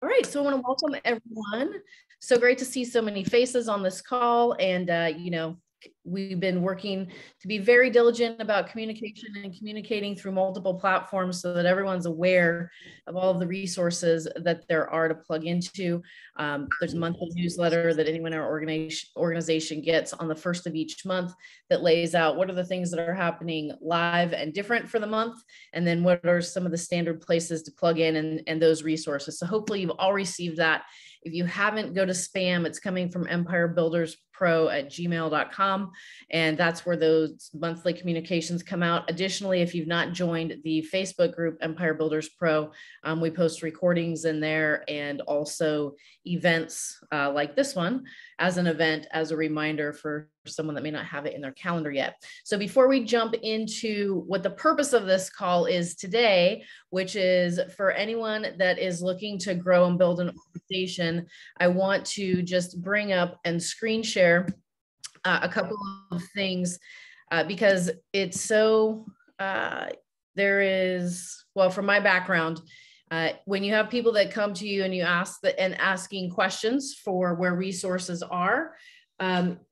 All right, so I want to welcome everyone. So great to see so many faces on this call. And, we've been working to be very diligent about communication and communicating through multiple platforms so that everyone's aware of all of the resources that there are to plug into. There's a monthly newsletter that anyone in our organization gets on the first of each month that lays out what are the things that are happening live and different for the month, and then what are some of the standard places to plug in and those resources. So hopefully you've all received that. If you haven't, go to spam. It's coming from empirebuilderspro@gmail.com. And that's where those monthly communications come out. Additionally, if you've not joined the Facebook group, Empire Builders Pro, we post recordings in there and also events like this one as an event, as a reminder for someone that may not have it in their calendar yet. So before we jump into what the purpose of this call is today, which is for anyone that is looking to grow and build an organization, I want to just bring up and screen share a couple of things because it's so, there is, well, from my background, when you have people that come to you and you ask and asking questions for where resources are,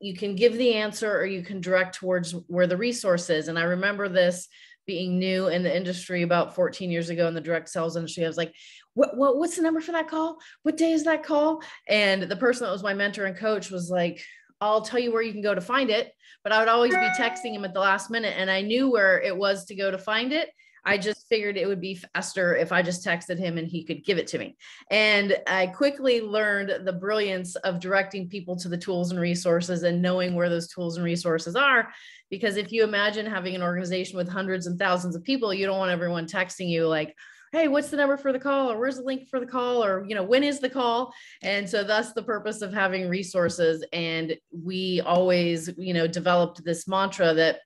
you can give the answer or you can direct towards where the resource is. And I remember this being new in the industry about 14 years ago in the direct sales industry. I was like, what's the number for that call? What day is that call? And the person that was my mentor and coach was like, I'll tell you where you can go to find it. But I would always be texting him at the last minute. And I knew where it was to go to find it. I just figured it would be faster if I just texted him and he could give it to me. And I quickly learned the brilliance of directing people to the tools and resources and knowing where those tools and resources are. Because if you imagine having an organization with hundreds and thousands of people, you don't want everyone texting you like, hey, what's the number for the call? Or where's the link for the call? Or, when is the call? And so that's the purpose of having resources. And we always, developed this mantra that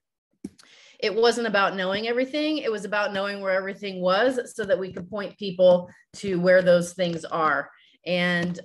it wasn't about knowing everything. It was about knowing where everything was so that we could point people to where those things are. And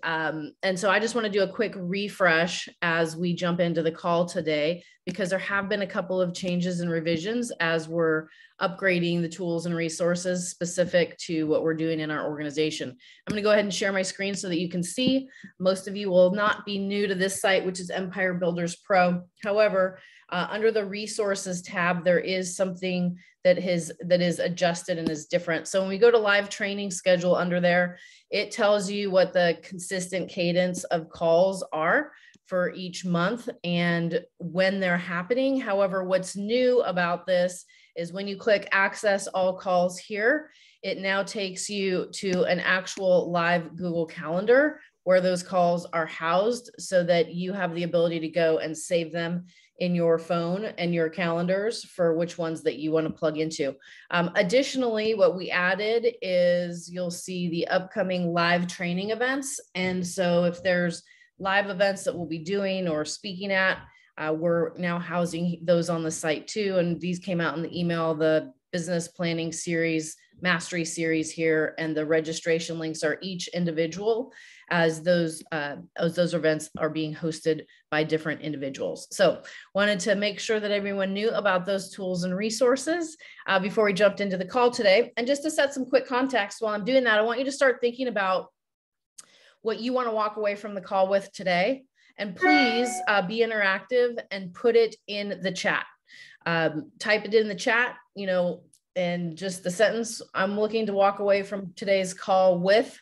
so I just want to do a quick refresh as we jump into the call today, because there have been a couple of changes and revisions as we're upgrading the tools and resources specific to what we're doing in our organization. I'm going to go ahead and share my screen so that you can see. Most of you will not be new to this site, which is Empire Builders Pro. However, under the resources tab, there is something that is adjusted and is different. So when we go to live training schedule under there, it tells you what the consistent cadence of calls are for each month and when they're happening. However, what's new about this is when you click access all calls here, it now takes you to an actual live Google Calendar where those calls are housed so that you have the ability to go and save them in your phone and your calendars for which ones that you want to plug into. Additionally, what we added is you'll see the upcoming live training events. And so if there's live events that we'll be doing or speaking at, we're now housing those on the site too. And these came out in the email, the business planning series, mastery series here, and the registration links are each individual as those events are being hosted by different individuals. So wanted to make sure that everyone knew about those tools and resources before we jumped into the call today. And just to set some quick context while I'm doing that, I want you to start thinking about what you want to walk away from the call with today. And please be interactive and put it in the chat. Type it in the chat, and just the sentence, I'm looking to walk away from today's call with,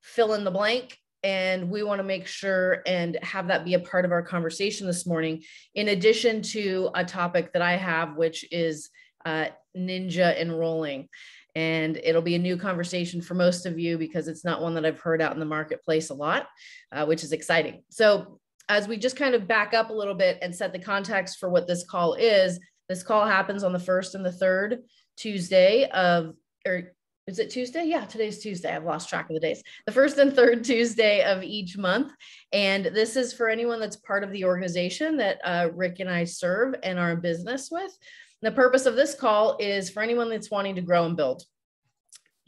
fill in the blank. And we want to make sure and have that be a part of our conversation this morning, in addition to a topic that I have, which is ninja enrolling. And it'll be a new conversation for most of you because it's not one that I've heard out in the marketplace a lot, which is exciting. So as we just kind of back up a little bit and set the context for what this call is, this call happens on the first and the third Tuesday of, or is it Tuesday? Yeah, today's Tuesday. I've lost track of the days. The first and third Tuesday of each month. And this is for anyone that's part of the organization that Rick and I serve and are in business with. The purpose of this call is for anyone that's wanting to grow and build.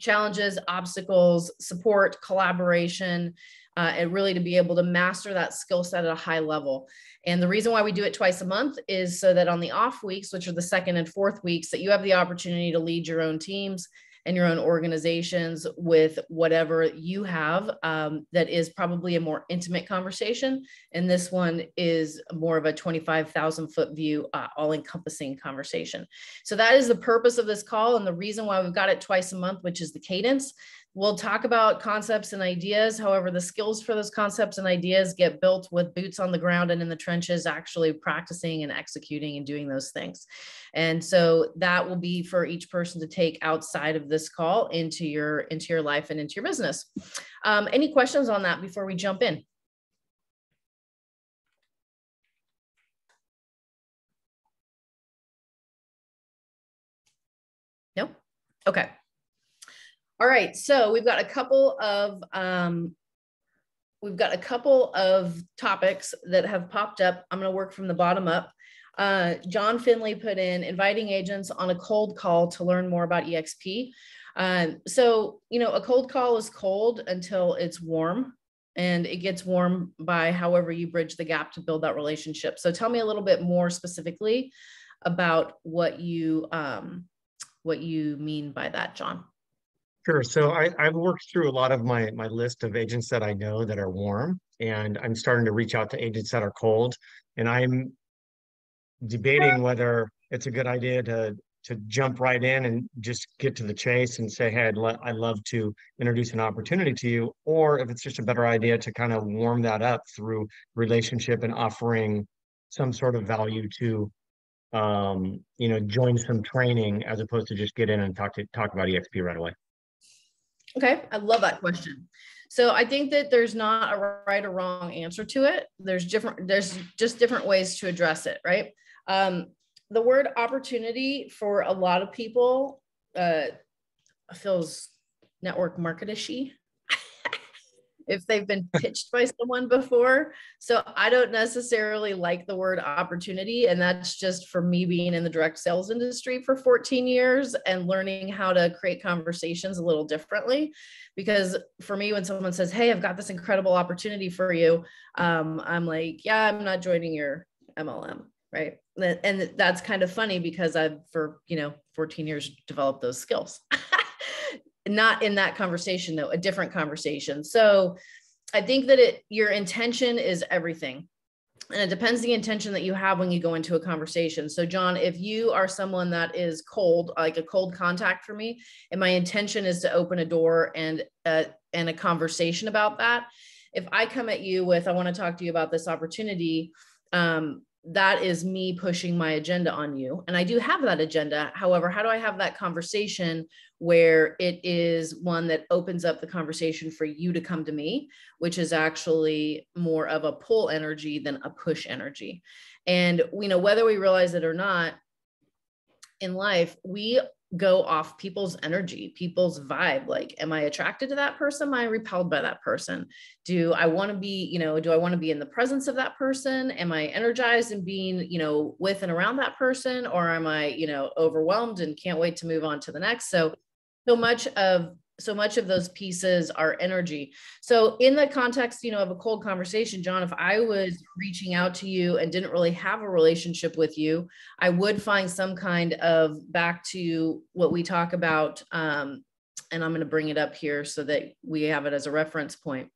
Challenges, obstacles, support, collaboration, and really to be able to master that skill set at a high level. And the reason why we do it twice a month is so that on the off weeks, which are the second and fourth weeks, that you have the opportunity to lead your own teams, and your own organizations with whatever you have that is probably a more intimate conversation. And this one is more of a 25,000 foot view, all encompassing conversation. So that is the purpose of this call. And the reason why we've got it twice a month, which is the cadence. We'll talk about concepts and ideas. However, the skills for those concepts and ideas get built with boots on the ground and in the trenches, actually practicing and executing and doing those things. And so that will be for each person to take outside of this call into your life and into your business. Any questions on that before we jump in? No? Okay. All right, so we've got a couple of topics that have popped up. I'm going to work from the bottom up. John Finley put in inviting agents on a cold call to learn more about EXP. So, you know, a cold call is cold until it's warm, and it gets warm by however you bridge the gap to build that relationship. So tell me a little bit more specifically about what you mean by that, John. Sure. So I've worked through a lot of my list of agents that I know that are warm, and I'm starting to reach out to agents that are cold. And I'm debating whether it's a good idea to jump right in and just get to the chase and say, hey, I'd love to introduce an opportunity to you, or if it's just a better idea to kind of warm that up through relationship and offering some sort of value to you know, join some training as opposed to just get in and talk about EXP right away. Okay, I love that question. So I think that there's not a right or wrong answer to it. There's just different ways to address it, right? The word opportunity for a lot of people feels network marketishy if they've been pitched by someone before. So I don't necessarily like the word opportunity. And that's just for me being in the direct sales industry for 14 years and learning how to create conversations a little differently. Because for me, when someone says, hey, I've got this incredible opportunity for you, I'm like, yeah, I'm not joining your MLM. Right. And that's kind of funny because I've, for, 14 years developed those skills. Not in that conversation, though, a different conversation. So I think that your intention is everything. And it depends the intention that you have when you go into a conversation. So John, if you are someone that is cold, like a cold contact for me, and my intention is to open a door and a conversation about that, if I come at you with, I want to talk to you about this opportunity, that is me pushing my agenda on you. And I do have that agenda. However, how do I have that conversation where it is one that opens up the conversation for you to come to me, which is actually more of a pull energy than a push energy. And whether we realize it or not, in life, we go off people's energy, people's vibe. Like, am I attracted to that person? Am I repelled by that person? Do I want to be, do I want to be in the presence of that person? Am I energized and being, with and around that person? Or am I, overwhelmed and can't wait to move on to the next? So much of those pieces are energy. So in the context, of a cold conversation, John, if I was reaching out to you and didn't really have a relationship with you, I would find some kind of, back to what we talk about, and I'm going to bring it up here so that we have it as a reference point,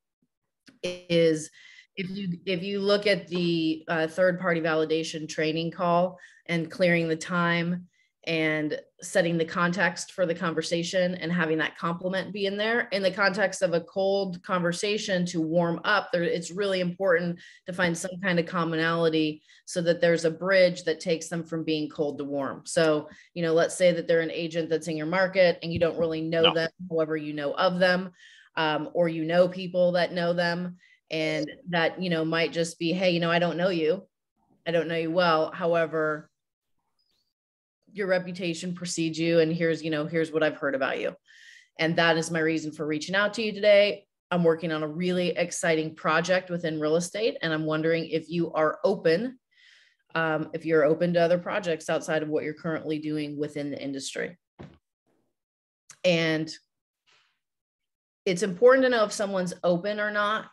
is if you look at the third-party validation training call and clearing the time and setting the context for the conversation and having that compliment be in there. In the context of a cold conversation to warm up, it's really important to find some kind of commonality so that there's a bridge that takes them from being cold to warm. So, let's say that they're an agent that's in your market and you don't really know them, however, you know of them, or people that know them. And that, might just be, hey, I don't know you. I don't know you well. However, your reputation precedes you, and here's what I've heard about you. And that is my reason for reaching out to you today. I'm working on a really exciting project within real estate, and I'm wondering if you are open, if you're open to other projects outside of what you're currently doing within the industry. And it's important to know if someone's open or not,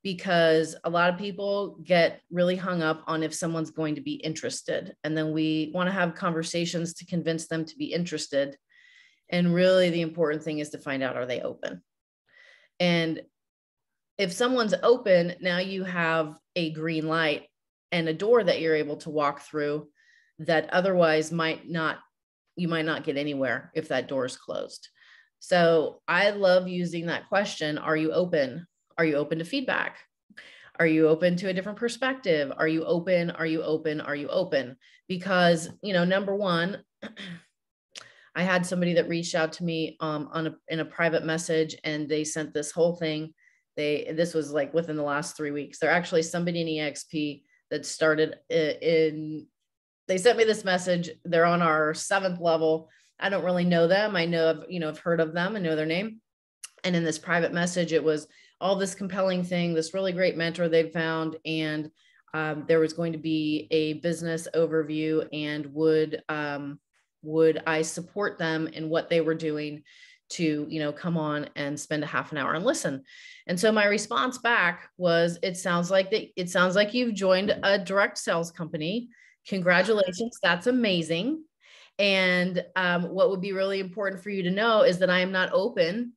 because a lot of people get really hung up on if someone's going to be interested. And then we want to have conversations to convince them to be interested. And really the important thing is to find out, are they open? And if someone's open, now you have a green light and a door that you're able to walk through that otherwise you might not get anywhere if that door is closed. So I love using that question. Are you open? Are you open to feedback? Are you open to a different perspective? Are you open? Are you open? Are you open? Because, number one, I had somebody that reached out to me in a private message, and they sent this whole thing. This was like within the last 3 weeks. They're actually somebody in EXP that started they sent me this message. They're on our 7th level. I don't really know them. I know I've heard of them and know their name. And in this private message, it was all this compelling thing, this really great mentor they'd found. And there was going to be a business overview, and would I support them in what they were doing to, come on and spend a half an hour and listen. And so my response back was, it sounds like you've joined a direct sales company. Congratulations. That's amazing. And what would be really important for you to know is that I am not open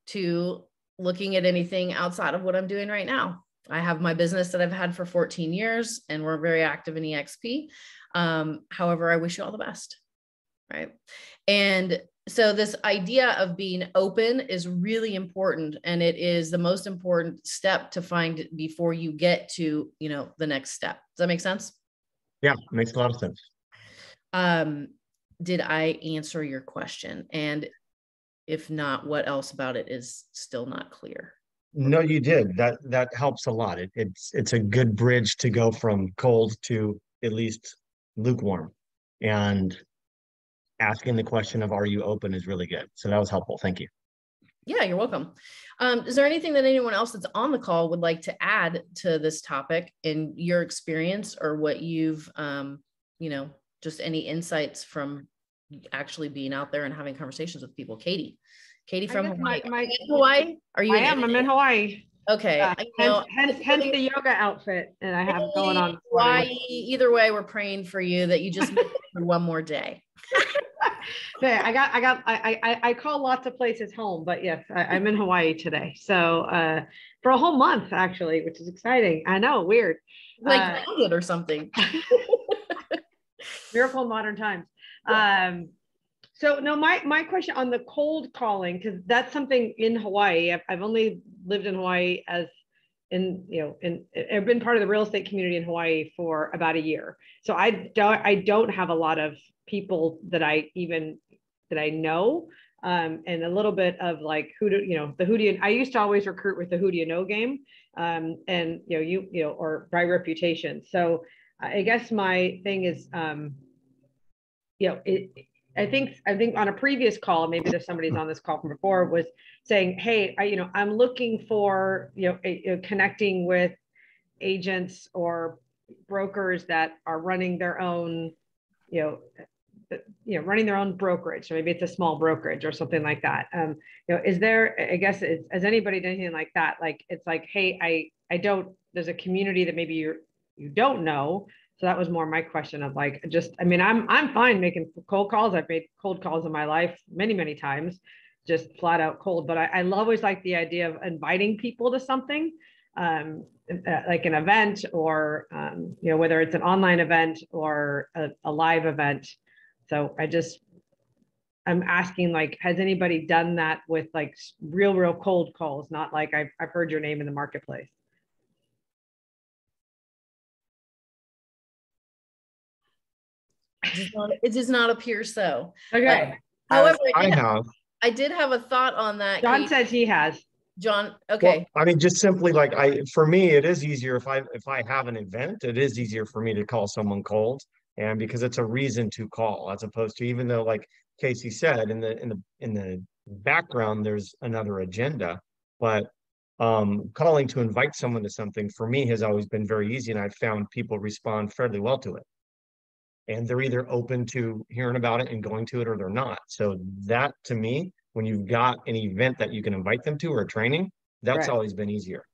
to looking at anything outside of what I'm doing right now. I have my business that I've had for 14 years, and we're very active in EXP. However, I wish you all the best. Right. And so this idea of being open is really important, and it is the most important step to find before you get to, the next step. Does that make sense? Yeah, it makes a lot of sense. Did I answer your question? And if not, what else about it is still not clear? No, you did. That helps a lot. It's a good bridge to go from cold to at least lukewarm. And asking the question of, are you open, is really good. So that was helpful. Thank you. Yeah, you're welcome. Is there anything that anyone else that's on the call would like to add to this topic in your experience, or what you've, just any insights from actually being out there and having conversations with people? Katie from Hawaii. Hawaii? Are you? I'm in Hawaii. Okay. Hence the yoga outfit that I have going on. Hawaii. Either way, we're praying for you that you just make it through one more day. I call lots of places home, but yes, I'm in Hawaii today. So for a whole month, actually, which is exciting. I know, weird. Like it or something. Miracle in modern times. Yeah. So no, my question on the cold calling, because that's something in Hawaii. I've only lived in Hawaii I've been part of the real estate community in Hawaii for about a year. So I don't have a lot of people that I know, and a little bit of like who do you, I used to always recruit with the who do you know game, and or by reputation. So I guess my thing is, I think on a previous call, maybe there's somebody's on this call from before, was saying, hey, I'm looking for, connecting with agents or brokers that are running their own, running their own brokerage. So maybe it's a small brokerage or something like that. Is there, I guess, has anybody done anything like that? Like, it's like, hey, there's a community that maybe you don't know. So that was more my question of like, I'm fine making cold calls. I've made cold calls in my life many, many times, just flat out cold. But I always like the idea of inviting people to something, like an event, or, whether it's an online event or a live event. So I'm asking, like, has anybody done that with like real cold calls? Not like I've heard your name in the marketplace. It does not appear so. Okay. However, I did have a thought on that. John says he has. John, okay. Well, just simply like for me, it is easier if I have an event, it is easier for me to call someone cold, and because it's a reason to call, as opposed to, even though, like Casey said, in the background there's another agenda, but calling to invite someone to something for me has always been very easy, and I've found people respond fairly well to it. And they're either open to hearing about it and going to it, or they're not. So that, to me, when you've got an event that you can invite them to, or a training, that's Right. always been easier.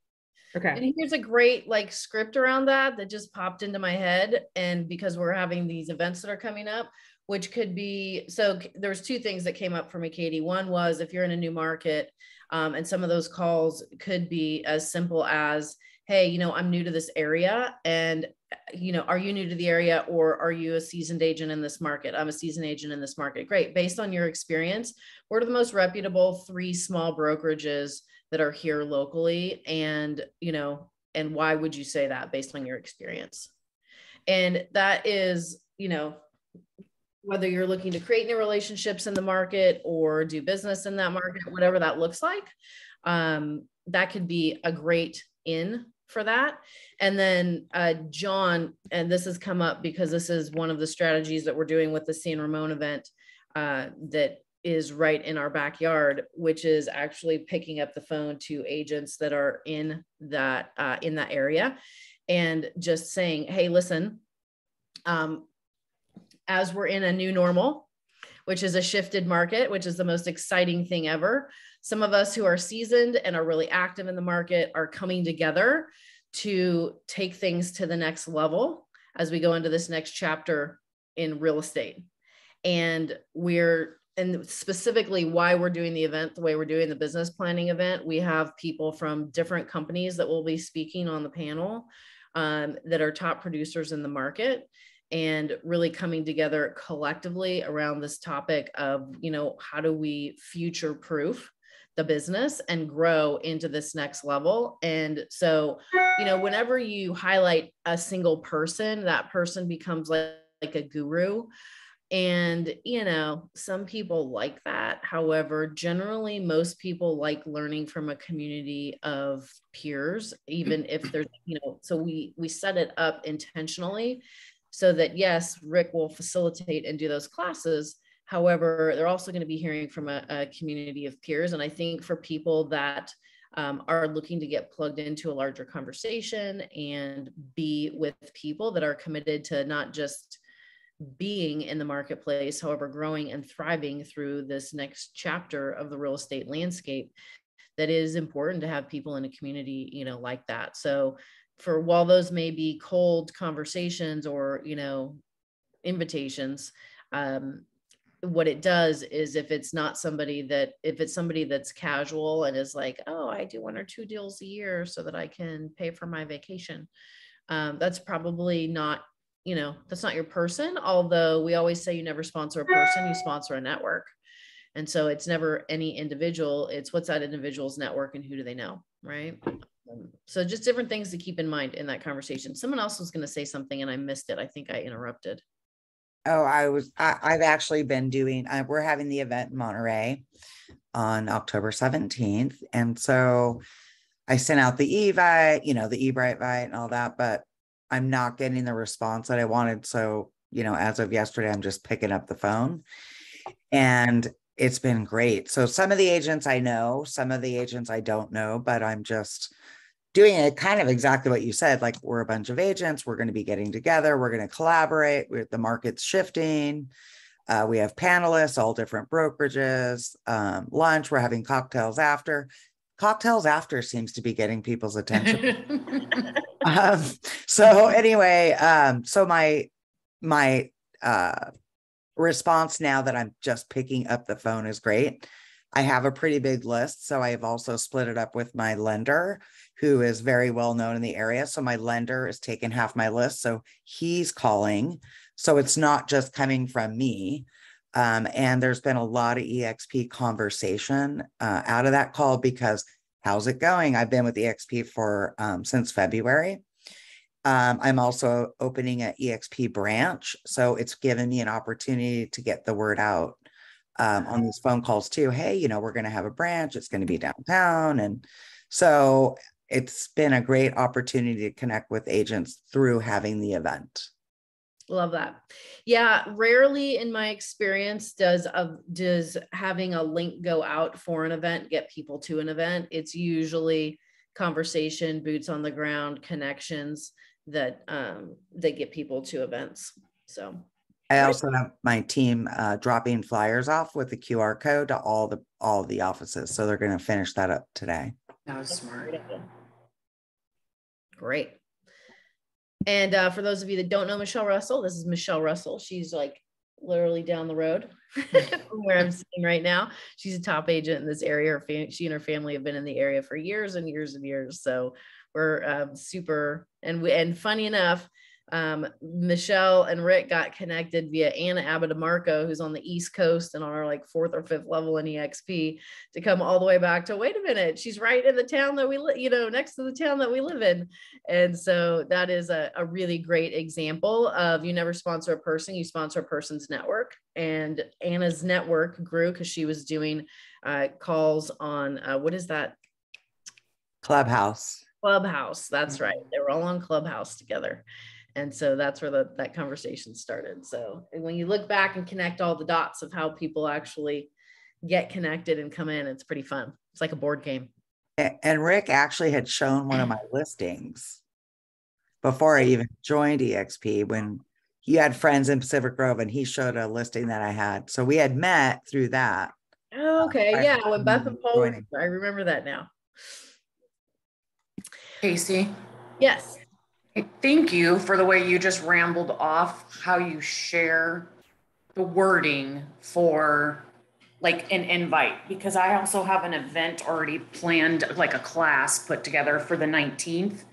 Okay. And here's a great script around that just popped into my head. And because we're having these events that are coming up, which could be, so there's two things that came up for me, Katie. One was if you're in a new market, and some of those calls could be as simple as, hey, you know, I'm new to this area, and, you know, are you new to the area, or are you a seasoned agent in this market? I'm a seasoned agent in this market. Great. Based on your experience, what are the most reputable 3 small brokerages that are here locally? And, you know, and why would you say that based on your experience? And that is, you know, whether you're looking to create new relationships in the market or do business in that market, whatever that looks like, that could be a great in for that. And then John, and this has come up because this is one of the strategies that we're doing with the San Ramon event that is right in our backyard, which is actually picking up the phone to agents that are in that area and just saying, hey, listen, as we're in a new normal, which is a shifted market, which is the most exciting thing ever. Some of us who are seasoned and are really active in the market are coming together to take things to the next level as we go into this next chapter in real estate. And specifically why we're doing the event the way we're doing the business planning event, we have people from different companies that will be speaking on the panel that are top producers in the market, and really coming together collectively around this topic of, you know, how do we future proof the business and grow into this next level? And so, you know, whenever you highlight a single person, that person becomes like a guru. And, you know, some people like that. However, generally, most people like learning from a community of peers, even if there's, you know, so we set it up intentionally so that, yes, Rick will facilitate and do those classes. However, they're also going to be hearing from a community of peers. And I think for people that are looking to get plugged into a larger conversation and be with people that are committed to not just being in the marketplace, however, growing and thriving through this next chapter of the real estate landscape, that is important to have people in a community, you know, like that. So while those may be cold conversations or, you know, invitations, what it does is if it's somebody that's casual and is like, oh, I do 1 or 2 deals a year so that I can pay for my vacation, that's probably not, you know, that's not your person. Although we always say you never sponsor a person, you sponsor a network. And so it's never any individual, it's what's that individual's network and who do they know, right? So just different things to keep in mind in that conversation. Someone else was going to say something and I missed it. I think I interrupted. Oh, I've actually been doing, we're having the event in Monterey on October 17th. And so I sent out the e-vite, you know, the e-bright vite and all that, but I'm not getting the response that I wanted. So, you know, as of yesterday, I'm just picking up the phone and it's been great. So some of the agents I know, some of the agents I don't know, but I'm just doing it kind of exactly what you said. Like, we're a bunch of agents, we're going to be getting together, we're going to collaborate, the market's shifting. We have panelists, all different brokerages, lunch, we're having cocktails after. Cocktails after seems to be getting people's attention. So anyway, so my response now that I'm just picking up the phone is great. I have a pretty big list. So I have also split it up with my lender, who is very well known in the area. So my lender is taking half my list. So he's calling. So it's not just coming from me. And there's been a lot of EXP conversation out of that call because how's it going? I've been with EXP for since February. I'm also opening an EXP branch. So it's given me an opportunity to get the word out on these phone calls too. Hey, you know, we're going to have a branch. It's going to be downtown. And so it's been a great opportunity to connect with agents through having the event. Love that. Yeah. Rarely in my experience does having a link go out for an event get people to an event. It's usually conversation, boots on the ground, connections that get people to events. So I also have my team dropping flyers off with the QR code to all the offices. So they're going to finish that up today. That was smart. Great. And for those of you that don't know Michelle Russell, this is Michelle Russell. She's like literally down the road from where I'm sitting right now. She's a top agent in this area. She and her family have been in the area for years and years and years. So we're super, and funny enough, Michelle and Rick got connected via Anna Abadamarco, who's on the East Coast and on our like 4th or 5th level in EXP, to come all the way back to, wait a minute, she's right in the town that we live, next to the town that we live in. And so that is a really great example of, you never sponsor a person, you sponsor a person's network. And Anna's network grew because she was doing calls on, what is that? Clubhouse. That's right. They were all on Clubhouse together. And so that's where that conversation started. So when you look back and connect all the dots of how people actually get connected and come in, it's pretty fun. It's like a board game. And Rick actually had shown one of my listings before I even joined EXP, when he had friends in Pacific Grove and he showed a listing that I had. So we had met through that. Okay. Yeah. When Beth and Paul, I remember that now. Casey. Yes. Thank you for the way you just rambled off how you share the wording for like an invite, because I also have an event already planned, like a class put together for the 19th,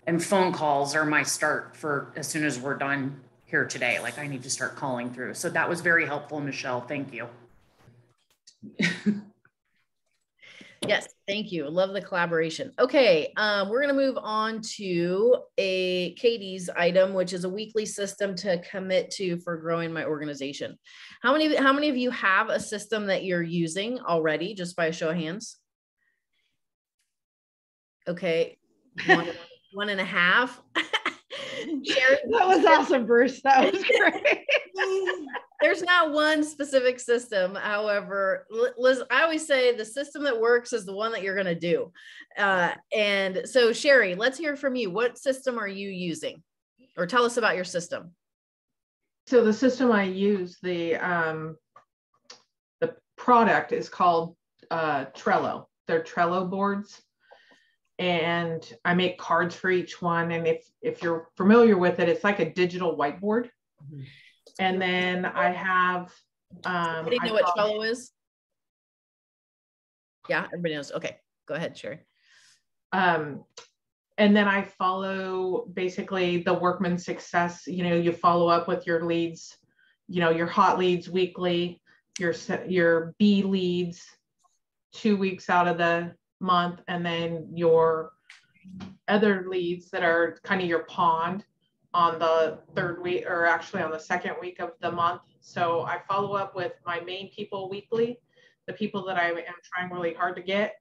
and phone calls are my start for as soon as we're done here today. Like I need to start calling through. So that was very helpful, Michelle. Thank you. Yes, thank you. Love the collaboration. Okay, we're going to move on to Katie's item, which is a weekly system to commit to for growing my organization. How many of you have a system that you're using already, just by a show of hands? Okay, one and a half. Sharon, that was awesome, Bruce. That was great. There's not one specific system. However, Liz, I always say the system that works is the one that you're going to do. And so Sherry, let's hear from you. What system are you using? Or tell us about your system. So the system I use, the product is called Trello. They're Trello boards. And I make cards for each one. And if you're familiar with it, it's like a digital whiteboard. Mm-hmm. And then I have, everybody know what Trello is? Yeah, everybody knows. Okay, go ahead, Sherry. And then I follow basically the Workman Success. You follow up with your leads, your hot leads weekly, your B leads 2 weeks out of the month, and then your other leads that are kind of your pond on the 3rd week, or actually on the 2nd week of the month. So I follow up with my main people weekly, the people that I am trying really hard to get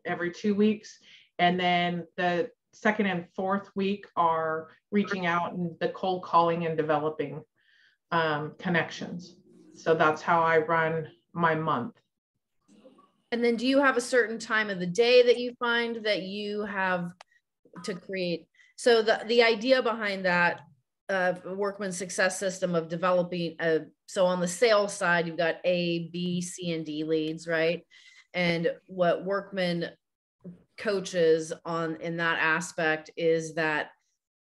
every 2 weeks. And then the 2nd and 4th week are reaching out and the cold calling and developing connections. So that's how I run my month. And then do you have a certain time of the day that you find that you have to create? So the idea behind that Workman Success system of developing, so on the sales side, you've got A, B, C, and D leads, right? And what Workman coaches on in that aspect is that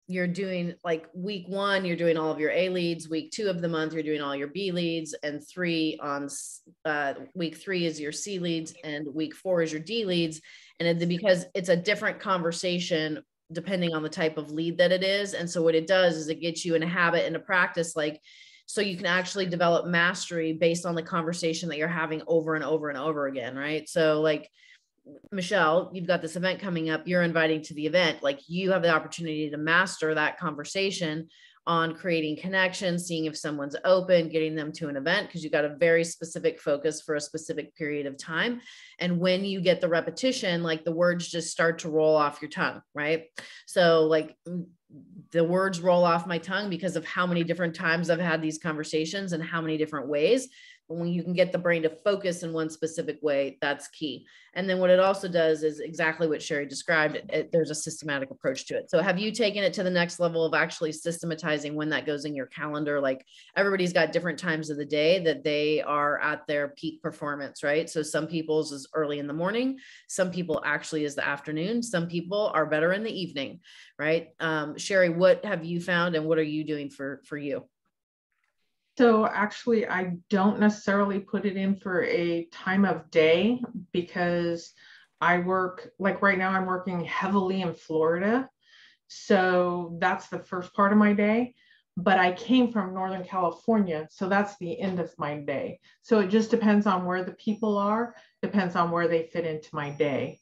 you're doing like week 1, you're doing all of your A leads, week 2 of the month, you're doing all your B leads, and week 3 is your C leads, and week 4 is your D leads. And because it's a different conversation depending on the type of lead that it is. And so what it does is it gets you in a habit and a practice, like, so you can actually develop mastery based on the conversation that you're having over and over and over again, right? So like, Michelle, you've got this event coming up, you're inviting to the event, like you have the opportunity to master that conversation on creating connections, seeing if someone's open, getting them to an event, because you've got a very specific focus for a specific period of time. And when you get the repetition, like the words just start to roll off your tongue, right? So like the words roll off my tongue because of how many different times I've had these conversations and how many different ways. When you can get the brain to focus in one specific way, that's key. And then what it also does is exactly what Sherry described. There's a systematic approach to it. So have you taken it to the next level of actually systematizing when that goes in your calendar? Like everybody's got different times of the day that they are at their peak performance, right? So some people's is early in the morning. Some people actually is the afternoon. Some people are better in the evening, right? Sherry, what have you found and what are you doing for you? So actually, I don't necessarily put it in for a time of day because I work, like right now, I'm working heavily in Florida. So that's the first part of my day. But I came from Northern California, so that's the end of my day. So it just depends on where the people are, depends on where they fit into my day.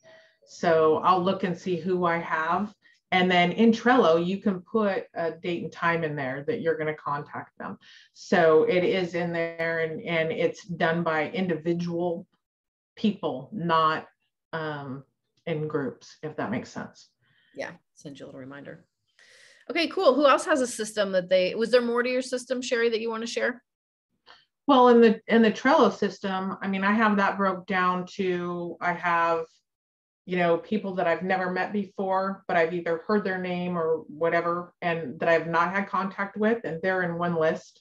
So I'll look and see who I have. And then in Trello, you can put a date and time in there that you're going to contact them. So it is in there, and it's done by individual people, not in groups, if that makes sense. Yeah, send you a little reminder. Okay, cool. Who else has a system that was there more to your system, Sherry, that you want to share? Well, in the Trello system, I mean, I have that broke down to, I have, people that I've never met before, but I've either heard their name or whatever, and that I've not had contact with, and they're in one list.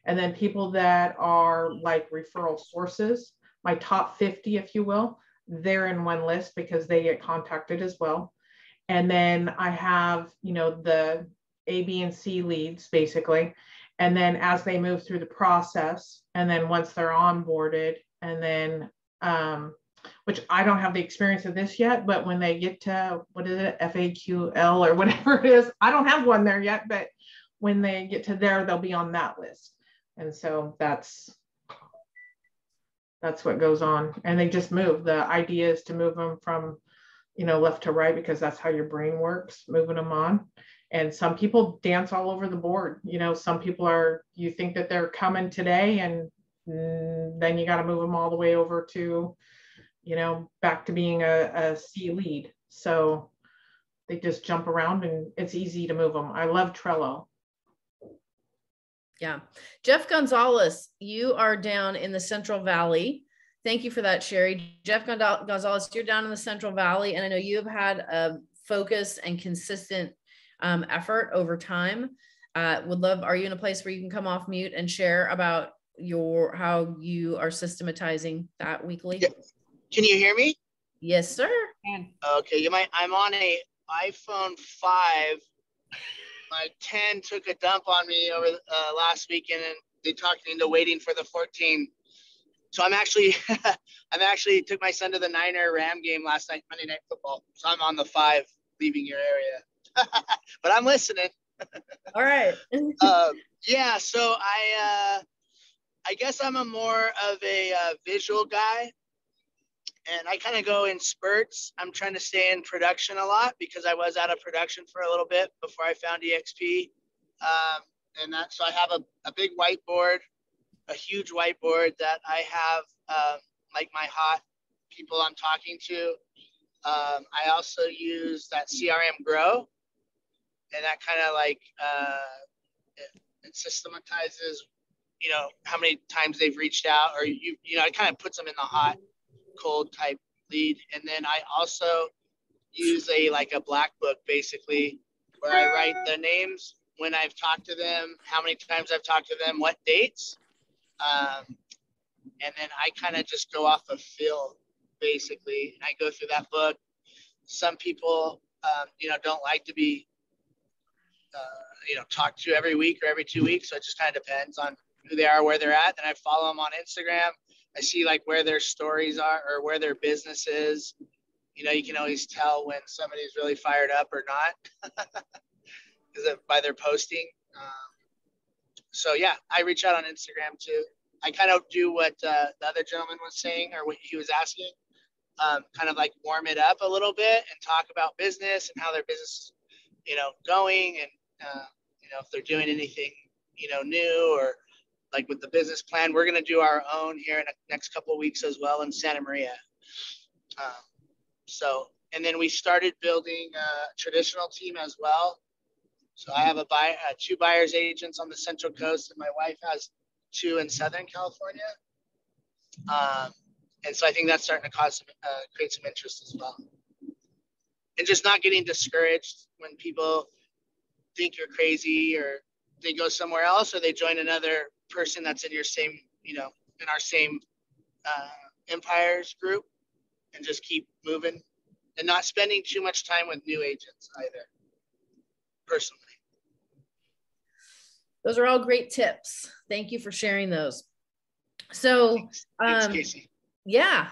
And then people that are like referral sources, my top 50, if you will, they're in one list because they get contacted as well. And then I have, the A, B, and C leads basically. And then as they move through the process, and then once they're onboarded, and then, which I don't have the experience of this yet, but when they get to, what is it, FAQL or whatever it is, I don't have one there yet, but when they get to there, they'll be on that list. And so that's what goes on. And they just move. The idea is to move them from, left to right, because that's how your brain works, moving them on. And some people dance all over the board. Some people you think that they're coming today, and then you got to move them all the way over to, back to being a C lead. So they just jump around, and it's easy to move them. I love Trello. Yeah. Jeff Gonzalez, you are down in the Central Valley. Thank you for that, Sherry. Jeff Gonzalez, you're down in the Central Valley, and I know you have had a focus and consistent effort over time. Are you in a place where you can come off mute and share about how you are systematizing that weekly? Yeah. Can you hear me? Yes, sir. Okay, I'm on a iPhone 5. My 10 took a dump on me over last weekend, and they talked me into waiting for the 14. So I'm actually took my son to the Niner Ram game last night, Monday Night Football. So I'm on the 5 leaving your area, but I'm listening. All right. Yeah. So I guess I'm a more of a visual guy, and I kind of go in spurts. I'm trying to stay in production a lot because I was out of production for a little bit before I found EXP. So I have a big whiteboard, a huge whiteboard that I have like my hot people I'm talking to. I also use that CRM Grow, and that kind of like it systematizes, how many times they've reached out, or it kind of puts them in the hot, cold type lead. And then I also use a black book basically, where I write the names, when I've talked to them, how many times I've talked to them, what dates. And then I kind of just go off of feel, basically. I go through that book. Some people, don't like to be, talked to every week or every 2 weeks. So it just kind of depends on who they are, where they're at. Then I follow them on Instagram. I see where their stories are or where their business is. You can always tell when somebody's really fired up or not by their posting. So yeah, I reach out on Instagram too. I kind of do what the other gentleman was saying, or what he was asking, kind of warm it up a little bit and talk about business and how their business is, going, and if they're doing anything, new, or with the business plan. We're going to do our own here in the next couple of weeks as well in Santa Maria. And then we started building a traditional team as well. So I have 2 buyer's agents on the Central Coast, and my wife has 2 in Southern California. And so I think that's starting to create some interest as well. And just not getting discouraged when people think you're crazy, or they go somewhere else, or they join another person that's in your same, in our same empires group, and just keep moving and not spending too much time with new agents either, personally. Those are all great tips. Thank you for sharing those. So, Thanks, Casey. yeah,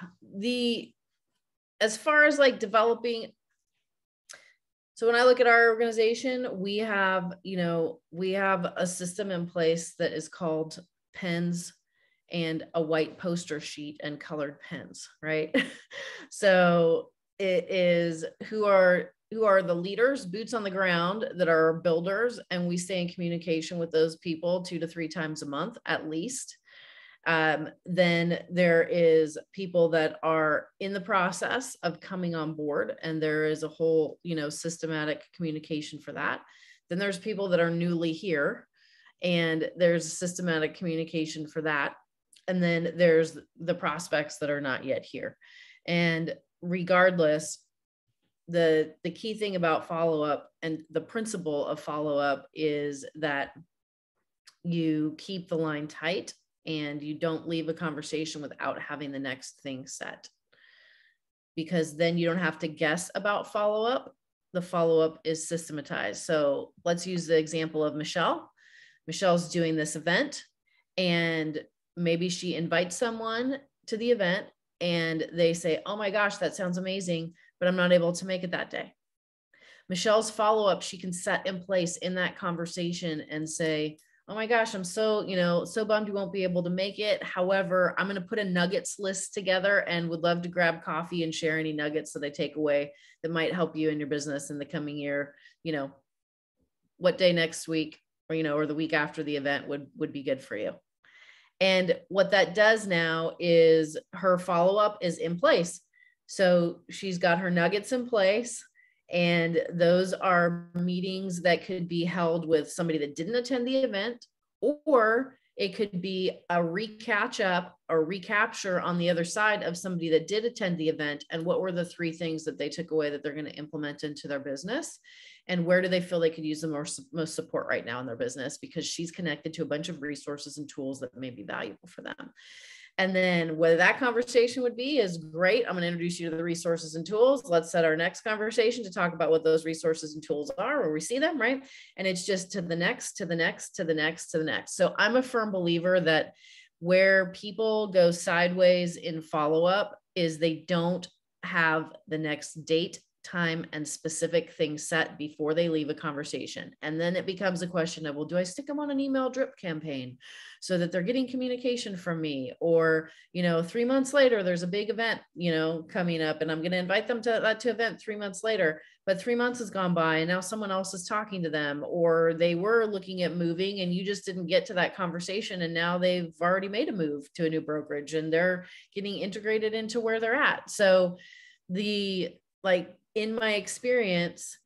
as far as like developing, so when I look at our organization, we have a system in place that is called pens and a white poster sheet and colored pens, right? So it is who are the leaders, boots on the ground, that are builders, and we stay in communication with those people 2 to 3 times a month at least. Then there is people that are in the process of coming on board, and there is a whole, systematic communication for that. Then there's people that are newly here, and there's a systematic communication for that. And then there's the prospects that are not yet here. And regardless, the key thing about follow-up and the principle of follow-up is that you keep the line tight and you don't leave a conversation without having the next thing set, because then you don't have to guess about follow-up. The follow-up is systematized. So let's use the example of Michelle. Michelle's doing this event, and maybe she invites someone to the event and they say, oh my gosh, that sounds amazing, but I'm not able to make it that day. Michelle's follow-up, she can set in place in that conversation and say, oh my gosh, I'm so bummed you won't be able to make it. However, I'm going to put a nuggets list together and would love to grab coffee and share any nuggets that I take away that might help you in your business in the coming year. What day next week or the week after the event would be good for you. And what that does now is her follow-up is in place. So she's got her nuggets in place. And those are meetings that could be held with somebody that didn't attend the event, or it could be a recatch up or recapture on the other side of somebody that did attend the event. And what were the 3 things that they took away that they're going to implement into their business? And where do they feel they could use the most support right now in their business? Because she's connected to a bunch of resources and tools that may be valuable for them. And then whether that conversation would be is great. I'm going to introduce you to the resources and tools. Let's set our next conversation to talk about what those resources and tools are, where we see them, right? And it's just to the next, to the next, to the next, to the next. So I'm a firm believer that where people go sideways in follow-up is they don't have the next date, time, and specific things set before they leave a conversation. And then it becomes a question of, well, do I stick them on an email drip campaign so that they're getting communication from me? Or, 3 months later, there's a big event, coming up, and I'm going to invite them to that event 3 months later, but 3 months has gone by and now someone else is talking to them, or they were looking at moving and you just didn't get to that conversation. And now they've already made a move to a new brokerage and they're getting integrated into where they're at. So in my experience,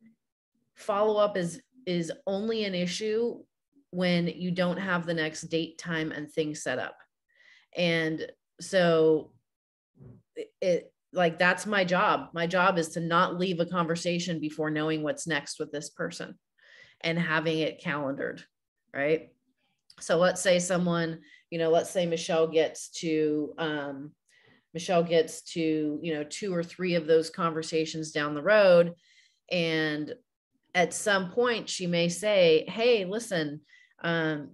follow-up is only an issue when you don't have the next date, time, and things set up. And so that's my job. My job is to not leave a conversation before knowing what's next with this person and having it calendared, right? So let's say Michelle gets to 2 or 3 of those conversations down the road. And at some point she may say, hey, listen, are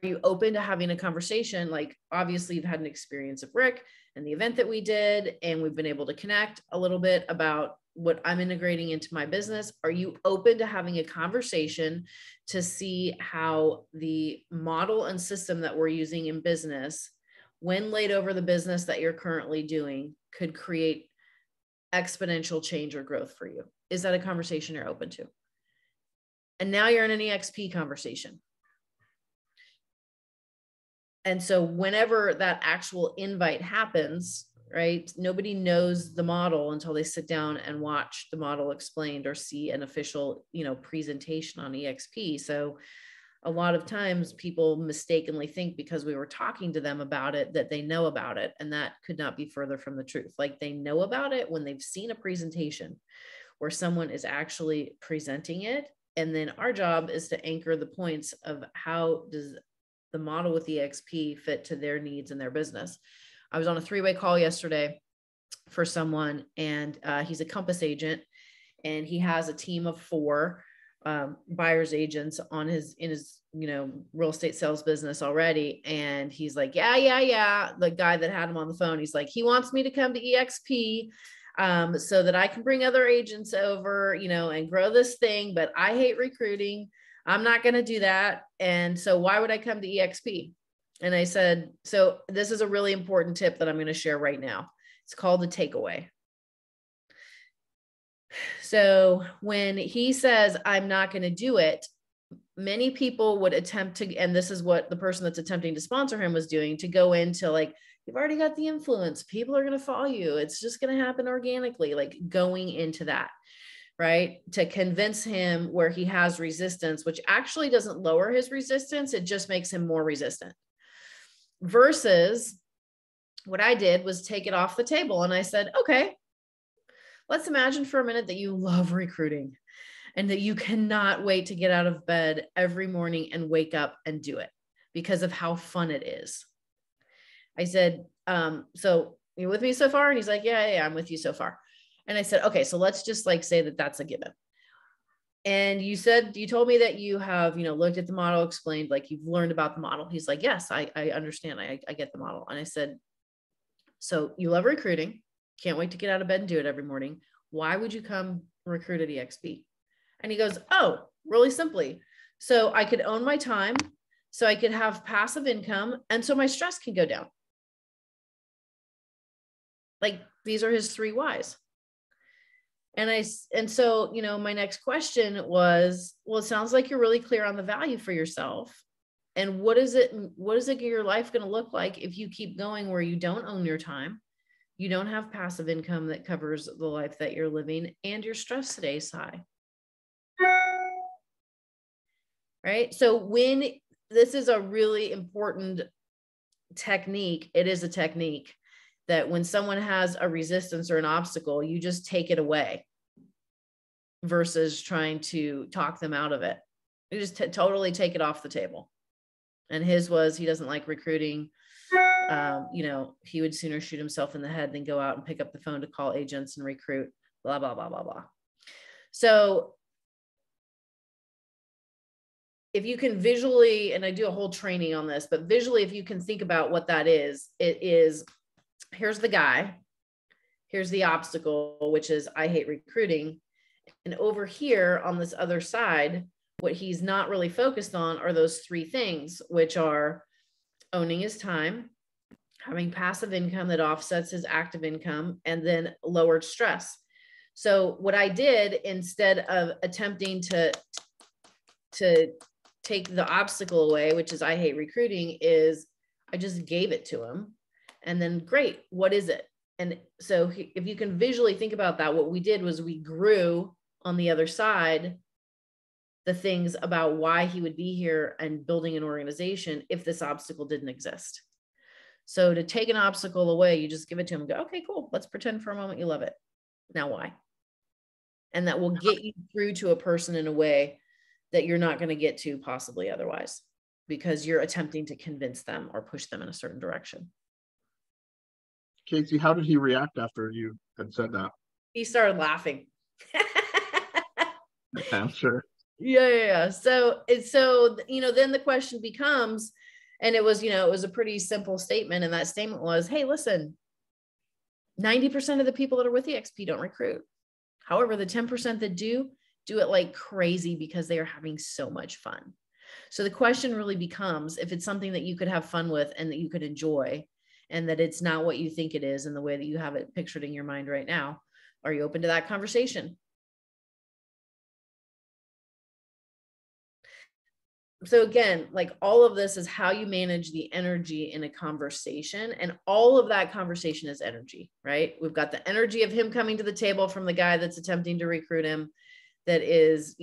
you open to having a conversation? Like, obviously you've had an experience of Rick and the event that we did, and we've been able to connect a little bit about what I'm integrating into my business. Are you open to having a conversation to see how the model and system that we're using in business, when laid over the business that you're currently doing, could create exponential change or growth for you? Is that a conversation you're open to? And now you're in an EXP conversation. And so whenever that actual invite happens, right, nobody knows the model until they sit down and watch the model explained or see an official, presentation on EXP. So a lot of times people mistakenly think because we were talking to them about it that they know about it. And that could not be further from the truth. Like, they know about it when they've seen a presentation where someone is actually presenting it. And then our job is to anchor the points of how does the model with EXP fit to their needs and their business. I was on a 3-way call yesterday for someone, and he's a Compass agent, and he has a team of 4 buyer's agents in his, real estate sales business already. And he's like, yeah. The guy that had him on the phone, he's like, he wants me to come to EXP so that I can bring other agents over, and grow this thing. But I hate recruiting. I'm not going to do that. And so why would I come to EXP? And I said, so this is a really important tip that I'm going to share right now. It's called the takeaway. So when he says, I'm not going to do it, many people would attempt to, and this is what the person that's attempting to sponsor him was doing, to go into like, you've already got the influence. People are going to follow you. It's just going to happen organically, like going into that, right? To convince him where he has resistance, which actually doesn't lower his resistance. It just makes him more resistant. Versus what I did was take it off the table. And I said, okay, let's imagine for a minute that you love recruiting and that you cannot wait to get out of bed every morning and wake up and do it because of how fun it is. I said, so you with me so far? And he's like, yeah, I'm with you so far. And I said, okay, so let's just like say that that's a given. And you told me that you have, looked at the model, explained, like you've learned about the model. He's like, yes, I understand. I get the model. And I said, so you love recruiting. Can't wait to get out of bed and do it every morning. Why would you come recruit at EXP? And he goes, oh, really simply. So I could own my time, so I could have passive income, and so my stress can go down. Like these are his 3 whys. And so, my next question was, well, it sounds like you're really clear on the value for yourself. And what is it your life going to look like if you keep going where you don't own your time? You don't have passive income that covers the life that you're living, and your stress stays high. Right? So this is a really important technique. It is a technique that when someone has a resistance or an obstacle, you just take it away versus trying to talk them out of it. You just totally take it off the table. And his was, he doesn't like recruiting. He would sooner shoot himself in the head than go out and pick up the phone to call agents and recruit, blah, blah, blah, blah, blah. So if you can visually, and I do a whole training on this, but visually, if you can think about what that is, it is, here's the guy, here's the obstacle, which is I hate recruiting. And over here on this other side, what he's not really focused on are those 3 things, which are owning his time, having passive income that offsets his active income, and then lowered stress. So what I did, instead of attempting to take the obstacle away, which is I hate recruiting, is I just gave it to him. And then, great, what is it? And so if you can visually think about that, what we did was we grew on the other side the things about why he would be here and building an organization if this obstacle didn't exist. So to take an obstacle away, you just give it to him and go, okay, cool. Let's pretend for a moment you love it. Now why? And that will get you through to a person in a way that you're not going to get to possibly otherwise, because you're attempting to convince them or push them in a certain direction. Casey, how did he react after you had said that? He started laughing. I'm sure. Yeah. So, then the question becomes, and it was a pretty simple statement. And that statement was, hey, listen, 90% of the people that are with EXP don't recruit. However, the 10% that do it like crazy because they are having so much fun. So the question really becomes, if it's something that you could have fun with and that you could enjoy, and that it's not what you think it is in the way that you have it pictured in your mind right now, are you open to that conversation? So again, like all of this is how you manage the energy in a conversation, and all of that conversation is energy, right? We've got the energy of him coming to the table from the guy that's attempting to recruit him. That is,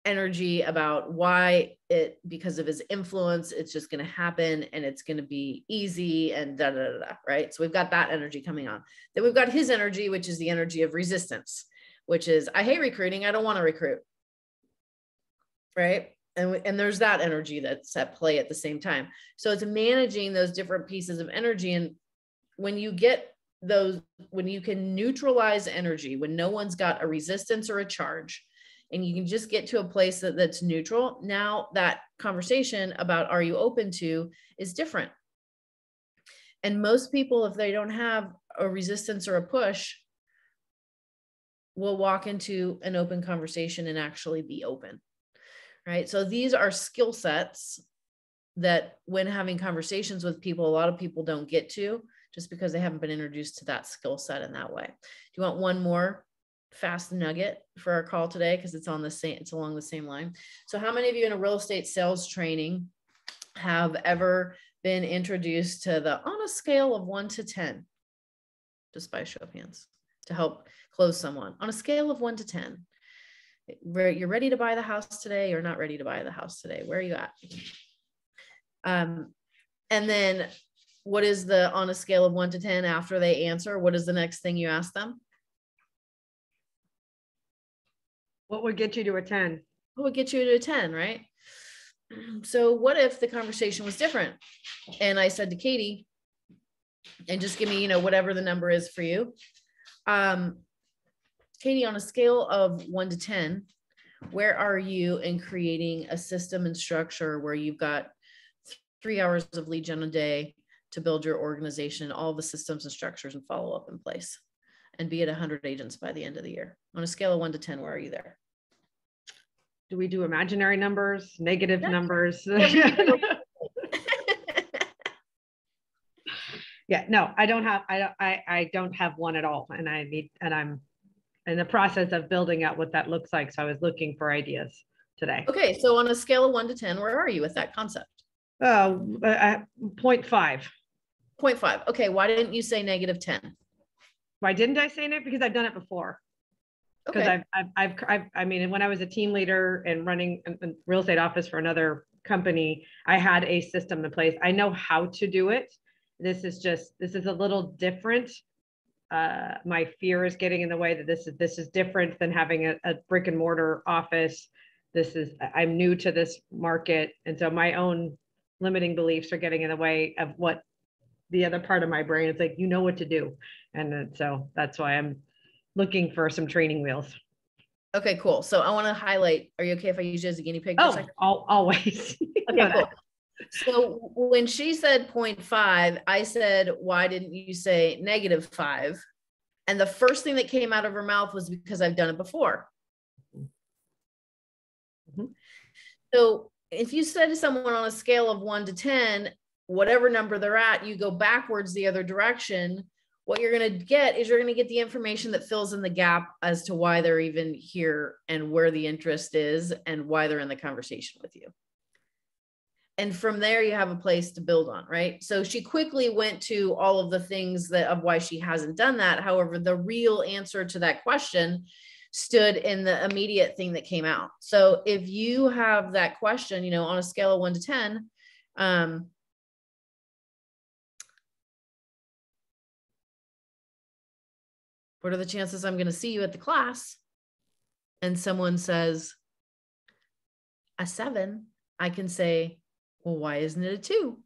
energy about why because of his influence, it's just going to happen and it's going to be easy and da, da, da, da, right? So we've got that energy coming on. Then we've got his energy, which is the energy of resistance, which is, I hate recruiting. I don't want to recruit. Right. And there's that energy that's at play at the same time. So it's managing those different pieces of energy. And when you get those, when you can neutralize energy, when no one's got a resistance or a charge, and you can just get to a place that's neutral. Now that conversation about are you open to is different. And most people, if they don't have a resistance or a push, will walk into an open conversation and actually be open, right? So these are skill sets that when having conversations with people, a lot of people don't get to just because they haven't been introduced to that skill set in that way. Do you want one more fast nugget for our call today? Because it's along the same line. So how many of you in a real estate sales training have ever been introduced to the on a scale of 1 to 10, just by a show of hands, to help close someone on a scale of 1 to 10? Where you're ready to buy the house today or not ready to buy the house today? Where are you at? And then what is the on a scale of 1 to 10 after they answer? What is the next thing you ask them? What would get you to a 10? What would get you to a 10, right? So what if the conversation was different? And I said to Katie, and just give me, whatever the number is for you. Katie, on a scale of 1 to 10, where are you in creating a system and structure where you've got 3 hours of lead gen a day to build your organization, all the systems and structures and follow up in place, and be at 100 agents by the end of the year? On a scale of 1 to 10, where are you there? Do we do imaginary numbers, negative numbers? Yeah, no, I don't have one at all. And I'm in the process of building out what that looks like. So I was looking for ideas today. Okay. So on a scale of 1 to 10, where are you with that concept? 0.5. 0.5. Okay. Why didn't you say -10? Why didn't I say it? Because I've done it before. Because Okay. I mean, when I was a team leader and running a real estate office for another company, I had a system in place. I know how to do it. This is a little different. My fear is getting in the way that this is different than having a brick and mortar office. I'm new to this market. And so my own limiting beliefs are getting in the way of what the other part of my brain is like, what to do. And so that's why I'm looking for some training wheels. Okay, cool. So I want to highlight, are you okay if I use you as a guinea pig? Oh, always. Okay, cool. So when she said 0.5, I said, why didn't you say -5? And the first thing that came out of her mouth was because I've done it before. Mm-hmm. So if you said to someone on a scale of 1 to 10, whatever number they're at, you go backwards the other direction, what you're going to get is you're going to get the information that fills in the gap as to why they're even here and where the interest is and why they're in the conversation with you. And from there, you have a place to build on, right? So she quickly went to all of the things of why she hasn't done that. However, the real answer to that question stood in the immediate thing that came out. So if you have that question, on a scale of 1 to 10, what are the chances I'm going to see you at the class? And someone says a 7, I can say, well, why isn't it a 2?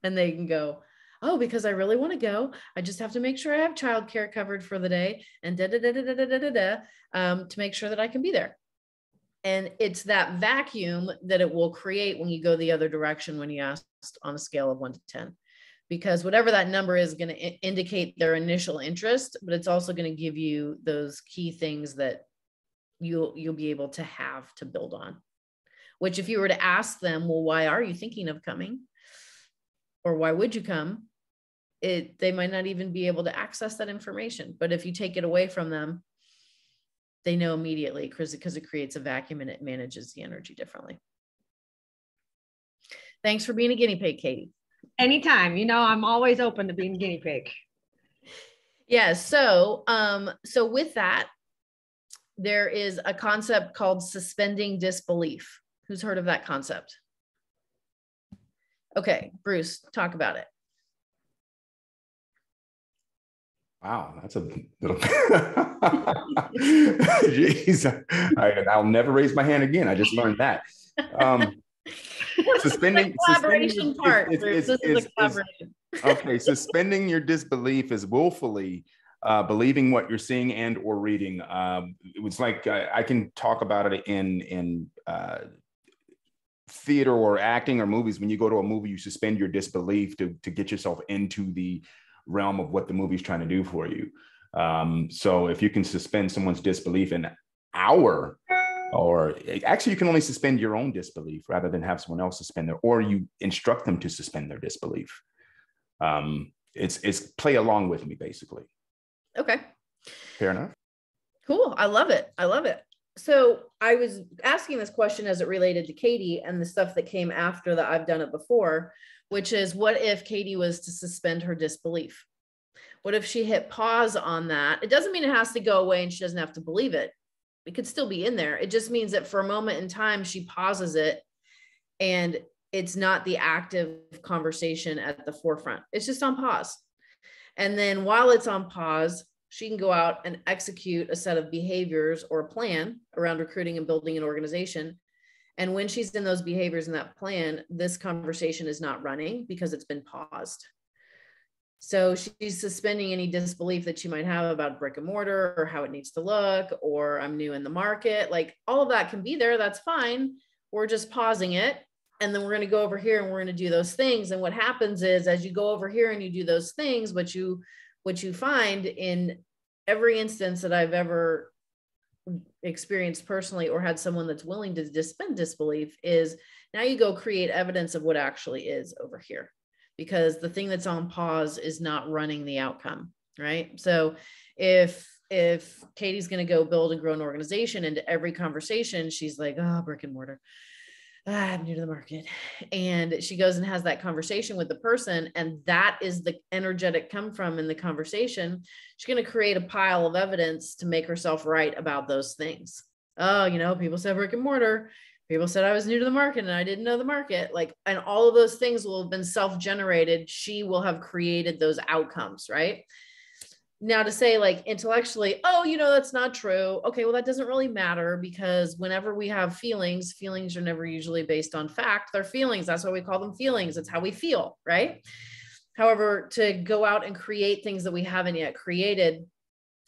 And they can go, oh, because I really want to go. I just have to make sure I have childcare covered for the day and to make sure that I can be there. And it's that vacuum that it will create when you go the other direction when you ask on a scale of 1 to 10. Because whatever that number is going to indicate their initial interest, but it's also going to give you those key things that you'll be able to have to build on. Which if you were to ask them, well, why are you thinking of coming? Or why would you come? They might not even be able to access that information. But if you take it away from them, they know immediately because it creates a vacuum and it manages the energy differently. Thanks for being a guinea pig, Katie. Anytime, I'm always open to being a guinea pig. Yeah. So with that, there is a concept called suspending disbelief. Who's heard of that concept? Okay, Bruce, talk about it. Wow, that's a little. Jeez, I'll never raise my hand again. I just learned that. Suspending collaboration part. This is a collaboration. Okay, suspending your disbelief is willfully believing what you're seeing and or reading. It was like I can talk about it in theater or acting or movies. When you go to a movie, you suspend your disbelief to get yourself into the realm of what the movie's trying to do for you. So if you can suspend someone's disbelief an hour, or actually you can only suspend your own disbelief rather than have someone else suspend their, or you instruct them to suspend their disbelief. It's play along with me, basically. Okay. Fair enough. Cool. I love it. I love it. So I was asking this question as it related to Katie and the stuff that came after that I've done it before, which is, what if Katie was to suspend her disbelief? What if she hit pause on that? It doesn't mean it has to go away and she doesn't have to believe it. It could still be in there. It just means that for a moment in time, she pauses it and it's not the active conversation at the forefront. It's just on pause. And then while it's on pause, she can go out and execute a set of behaviors or a plan around recruiting and building an organization. And when she's in those behaviors and that plan, this conversation is not running because it's been paused. So she's suspending any disbelief that she might have about brick and mortar or how it needs to look, or I'm new in the market. Like, all of that can be there. That's fine. We're just pausing it. And then we're going to go over here and we're going to do those things. And what happens is, as you go over here and you do those things, what you find in every instance that I've ever experienced personally or had someone that's willing to suspend disbelief is, now you go create evidence of what actually is over here, because the thing that's on pause is not running the outcome, right? So if Katie's going to go build and grow an organization, into every conversation, she's like, oh, brick and mortar, I'm new to the market. And she goes and has that conversation with the person. And that is the energetic come from in the conversation. She's going to create a pile of evidence to make herself right about those things. Oh, you know, people said brick and mortar. People said I was new to the market and I didn't know the market. Like, and all of those things will have been self-generated. She will have created those outcomes, right? Now, to say like intellectually, oh, you know, that's not true. Okay, well, that doesn't really matter, because whenever we have feelings, feelings are never usually based on fact. They're feelings. That's why we call them feelings. It's how we feel, right? However, to go out and create things that we haven't yet created,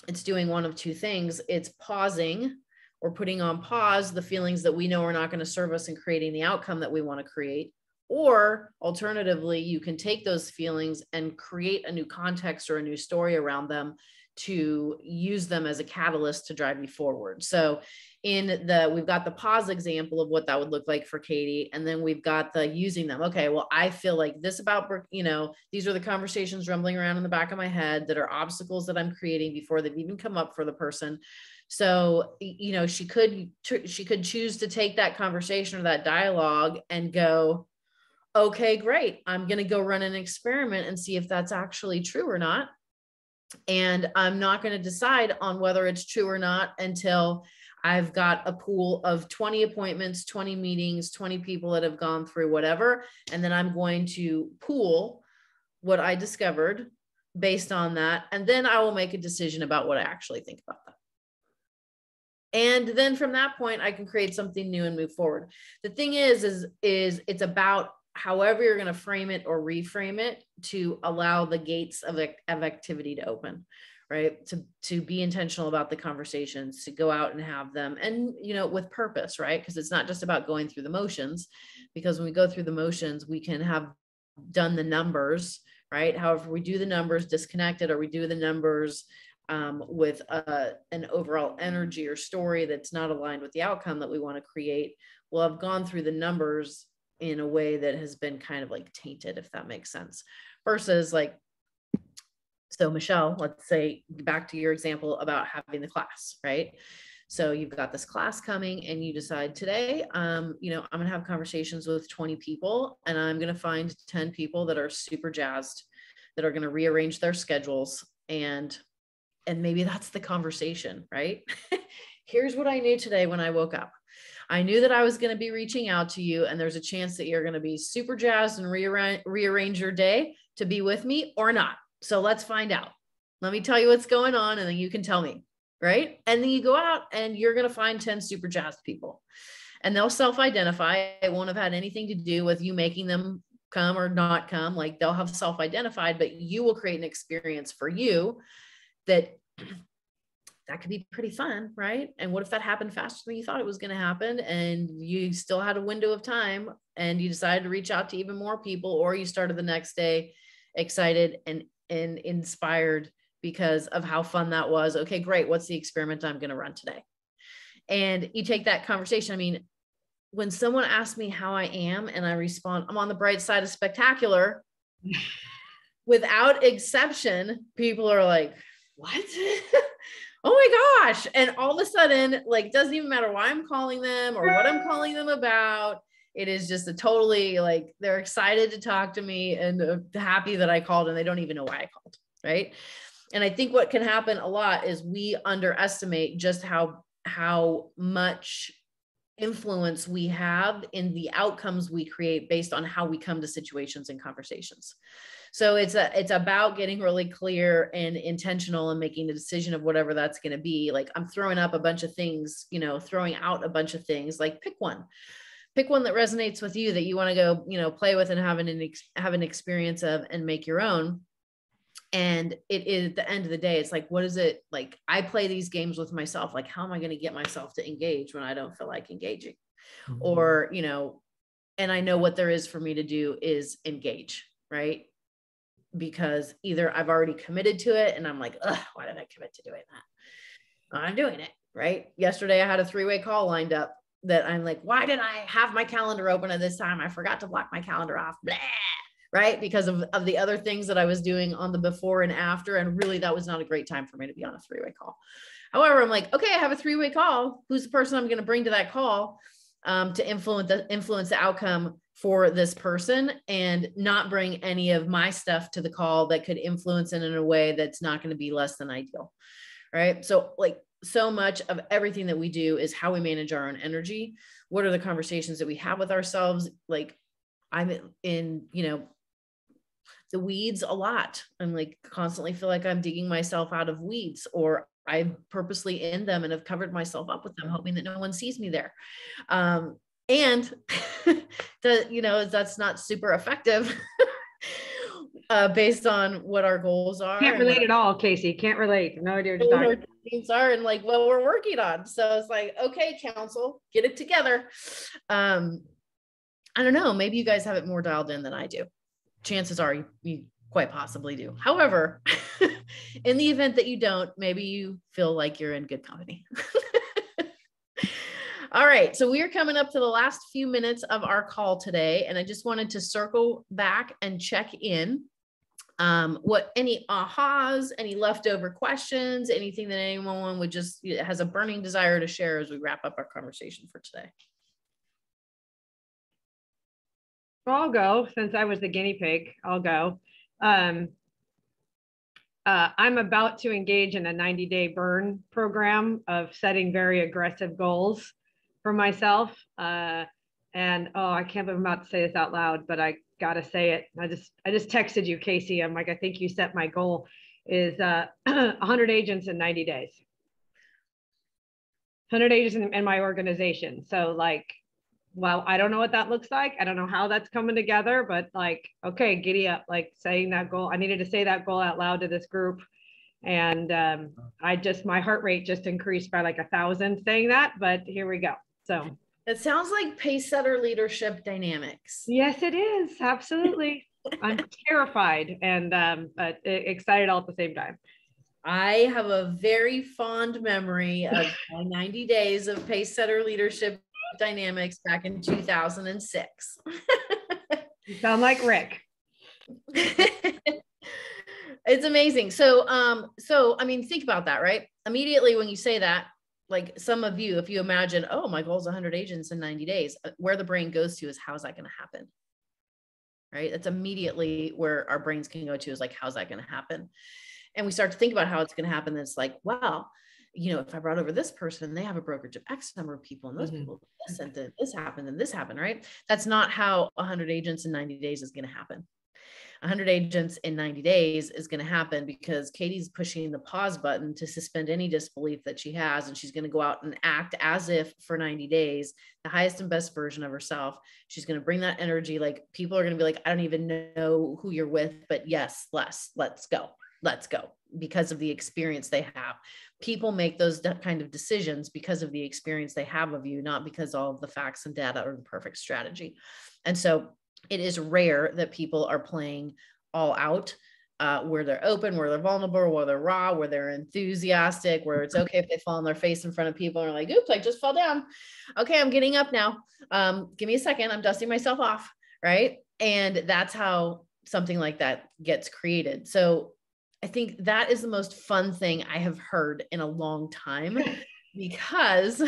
it's doing one of two things. It's pausing or putting on pause the feelings that we know are not going to serve us in creating the outcome that we want to create. Or alternatively, you can take those feelings and create a new context or a new story around them to use them as a catalyst to drive you forward. So we've got the pause example of what that would look like for Katie. And then we've got the using them. Okay, well, I feel like this about, you know, these are the conversations rumbling around in the back of my head that are obstacles that I'm creating before they've even come up for the person. So, you know, she could choose to take that conversation or that dialogue and go, okay, great. I'm going to go run an experiment and see if that's actually true or not. And I'm not going to decide on whether it's true or not until I've got a pool of 20 appointments, 20 meetings, 20 people that have gone through whatever. And then I'm going to pool what I discovered based on that. And then I will make a decision about what I actually think about that. And then from that point, I can create something new and move forward. The thing is it's about however you're going to frame it or reframe it to allow the gates of activity to open, right? To be intentional about the conversations, to go out and have them, and, you know, with purpose, right? Because it's not just about going through the motions, because when we go through the motions, we can have done the numbers, right? However, we do the numbers disconnected, or we do the numbers with an overall energy or story that's not aligned with the outcome that we want to create, we'll have gone through the numbers in a way that has been kind of like tainted, if that makes sense. Versus like, so Michelle, let's say back to your example about having the class, right? So you've got this class coming and you decide today, you know, I'm gonna have conversations with 20 people and I'm gonna find 10 people that are super jazzed, that are gonna rearrange their schedules, and maybe that's the conversation, right? Here's what I knew today when I woke up. I knew that I was going to be reaching out to you, and there's a chance that you're going to be super jazzed and rearrange your day to be with me or not. So let's find out. Let me tell you what's going on, and then you can tell me, right? And then you go out and you're going to find 10 super jazzed people, and they'll self-identify. It won't have had anything to do with you making them come or not come. Like, they'll have self-identified, but you will create an experience for you that that could be pretty fun, right? And what if that happened faster than you thought it was going to happen, and you still had a window of time and you decided to reach out to even more people, or you started the next day excited and inspired because of how fun that was. Okay, great. What's the experiment I'm going to run today? And you take that conversation. I mean, when someone asks me how I am and I respond, I'm on the bright side of spectacular, without exception, people are like, what? Oh my gosh. And all of a sudden, like, doesn't even matter why I'm calling them or what I'm calling them about. It is just a totally, like, they're excited to talk to me and happy that I called, and they don't even know why I called. Right. And I think what can happen a lot is we underestimate just how much influence we have in the outcomes we create based on how we come to situations and conversations. So it's about getting really clear and intentional and making a decision of whatever that's going to be. Like, I'm throwing up a bunch of things, throwing out a bunch of things, like pick one that resonates with you, that you want to go, play with and have an experience of and make your own. And it is, at the end of the day, it's like, what is it? Like, I play these games with myself. Like, how am I going to get myself to engage when I don't feel like engaging? Mm-hmm. Or, and I know what there is for me to do is engage, right? Because either I've already committed to it and I'm like, ugh, why did I commit to doing that? I'm doing it, right? Yesterday I had a 3-way call lined up that I'm like, why did I have my calendar open at this time? I forgot to block my calendar off. Blah. Right? Because of the other things that I was doing on the before and after. And really, that was not a great time for me to be on a 3-way call. However, I'm like, okay, I have a 3-way call. Who's the person I'm going to bring to that call to influence the outcome for this person, and not bring any of my stuff to the call that could influence it in a way that's not going to be less than ideal. Right? So, like, so much of everything that we do is how we manage our own energy. What are the conversations that we have with ourselves? Like, I'm in, the weeds a lot. I'm like, constantly feel like I'm digging myself out of weeds, or I'm purposely in them and have covered myself up with them, hoping that no one sees me there. And that's not super effective based on what our goals are. Can't relate at all, Casey. Can't relate. No idea what you're talking about. Things are, and like what we're working on. So it's like, okay, council, get it together. I don't know. Maybe you guys have it more dialed in than I do. Chances are you quite possibly do. However, in the event that you don't, maybe you feel like you're in good company. All right. So we are coming up to the last few minutes of our call today. And I just wanted to circle back and check in. What any ahas, any leftover questions, anything that anyone would just has a burning desire to share as we wrap up our conversation for today. I'll go, since I was the guinea pig. I'll go. I'm about to engage in a 90-day burn program of setting very aggressive goals for myself. I can't believe I'm about to say this out loud, but I gotta say it. I just texted you, Casey. I'm like, I think you set my goal is 100 agents in 90 days. 100 agents in my organization. So like, well, I don't know what that looks like. I don't know how that's coming together, but like, okay, giddy up, like saying that goal. I needed to say that goal out loud to this group. And my heart rate just increased by like 1,000 saying that, but here we go. So it sounds like pace setter leadership dynamics. Yes, it is. Absolutely. I'm terrified and but excited all at the same time. I have a very fond memory of my 90 days of pace setter leadership dynamics back in 2006. You sound like Rick. It's amazing. So I mean, think about that, right? Immediately when you say that, like some of you, if you imagine, oh, my goal is 100 agents in 90 days, where the brain goes to is, how is that going to happen? Right? That's immediately where our brains can go to, is like, how's that going to happen? And we start to think about how it's going to happen. It's like, well, if I brought over this person and they have a brokerage of X number of people, and those people do this, and then this happened and this happened, right? That's not how 100 agents in 90 days is going to happen. 100 agents in 90 days is going to happen because Katie's pushing the pause button to suspend any disbelief that she has. And she's going to go out and act as if for 90 days, the highest and best version of herself. She's going to bring that energy. Like, people are going to be like, I don't even know who you're with, but yes, let's go. because of the experience they have. People make those kind of decisions because of the experience they have of you, not because all of the facts and data are the perfect strategy. And so it is rare that people are playing all out, where they're open, where they're vulnerable, where they're raw, where they're enthusiastic, where it's okay if they fall on their face in front of people and are like, oops, I just fell down. Okay, I'm getting up now. Give me a second. I'm dusting myself off, right? And that's how something like that gets created. So I think that is the most fun thing I have heard in a long time, because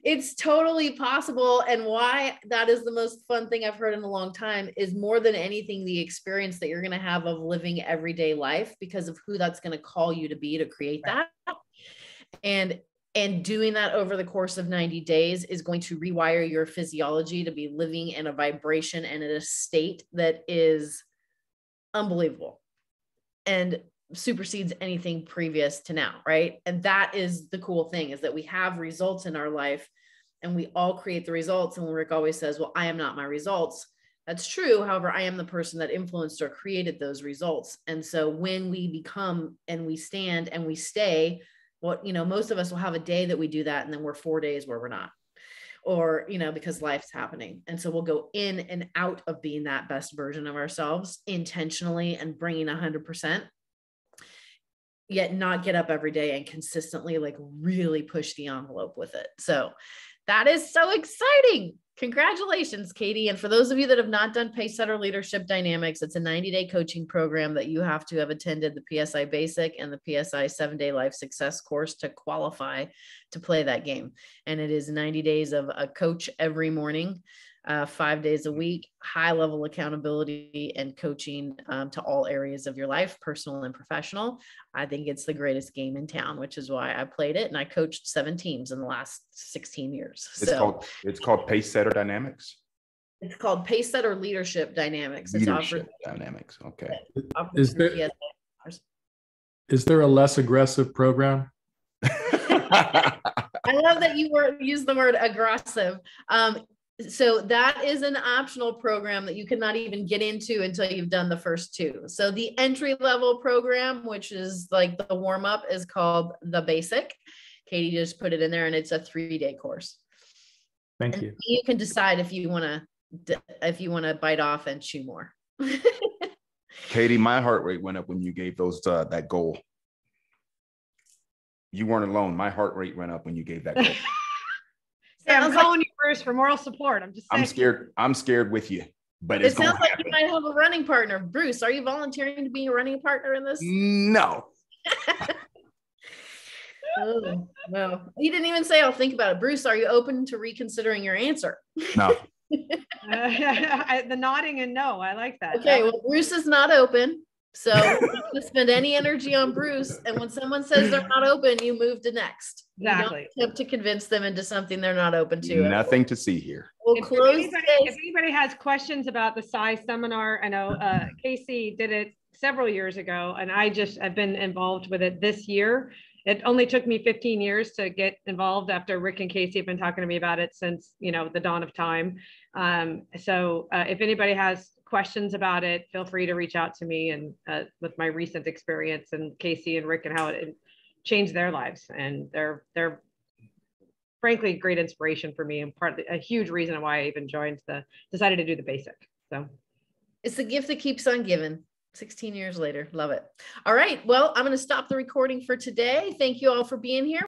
it's totally possible. And why that is the most fun thing I've heard in a long time is more than anything, the experience that you're going to have of living everyday life because of who that's going to call you to be to create that. And doing that over the course of 90 days is going to rewire your physiology to be living in a vibration and in a state that is unbelievable and supersedes anything previous to now, right? And that is the cool thing, is that we have results in our life and we all create the results. And Rick always says, well, I am not my results. That's true. However, I am the person that influenced or created those results. And so when we become and we stand and we stay, well, you know, most of us will have a day that we do that, and then we're 4 days where we're not, or, you know, because life's happening. And so we'll go in and out of being that best version of ourselves intentionally and bringing 100%, yet not get up every day and consistently like really push the envelope with it. So that is so exciting. Congratulations, Katie. And for those of you that have not done Pacesetter Leadership Dynamics, it's a 90-day coaching program that you have to have attended the PSI Basic and the PSI 7-Day Life Success course to qualify to play that game. And it is 90 days of a coach every morning, 5 days a week, high level accountability and coaching to all areas of your life, personal and professional. I think it's the greatest game in town, which is why I played it. And I coached 7 teams in the last 16 years. It's called Pacesetter Dynamics. It's called Pacesetter Leadership Dynamics. Leadership Dynamics. Okay. Is there a less aggressive program? I love that you used the word aggressive. So that is an optional program that you cannot even get into until you've done the first 2. So the entry level program, which is like the warm up, is called the Basic. Katie just put it in there, and it's a 3-day course. Thank you. You can decide if you want to bite off and chew more. Katie, my heart rate went up when you gave those that goal. You weren't alone. My heart rate went up when you gave that goal. Yeah, I'm calling you, Bruce, for moral support. I'm just saying. I'm scared with you, but it sounds like you might have a running partner. Bruce, are you volunteering to be a running partner in this? No. Oh, no. You didn't even say, I'll think about it. Bruce, are you open to reconsidering your answer? No. The nodding and no, I like that. Okay, well, Bruce is not open. So you spend any energy on Bruce. And when someone says they're not open, you move to next. Exactly. You don't attempt to convince them into something they're not open to. Nothing to see here. We'll if close. If anybody has questions about the SAI seminar, I know Casey did it several years ago, and I've been involved with it this year. It only took me 15 years to get involved after Rick and Casey have been talking to me about it since, you know, the dawn of time. So if anybody has questions about it, feel free to reach out to me, and with my recent experience and Casey and Rick and how it changed their lives. And they're frankly great inspiration for me, and a huge reason why I even decided to do the Basic. So it's the gift that keeps on giving. 16 years later. Love it. All right. Well, I'm going to stop the recording for today. Thank you all for being here.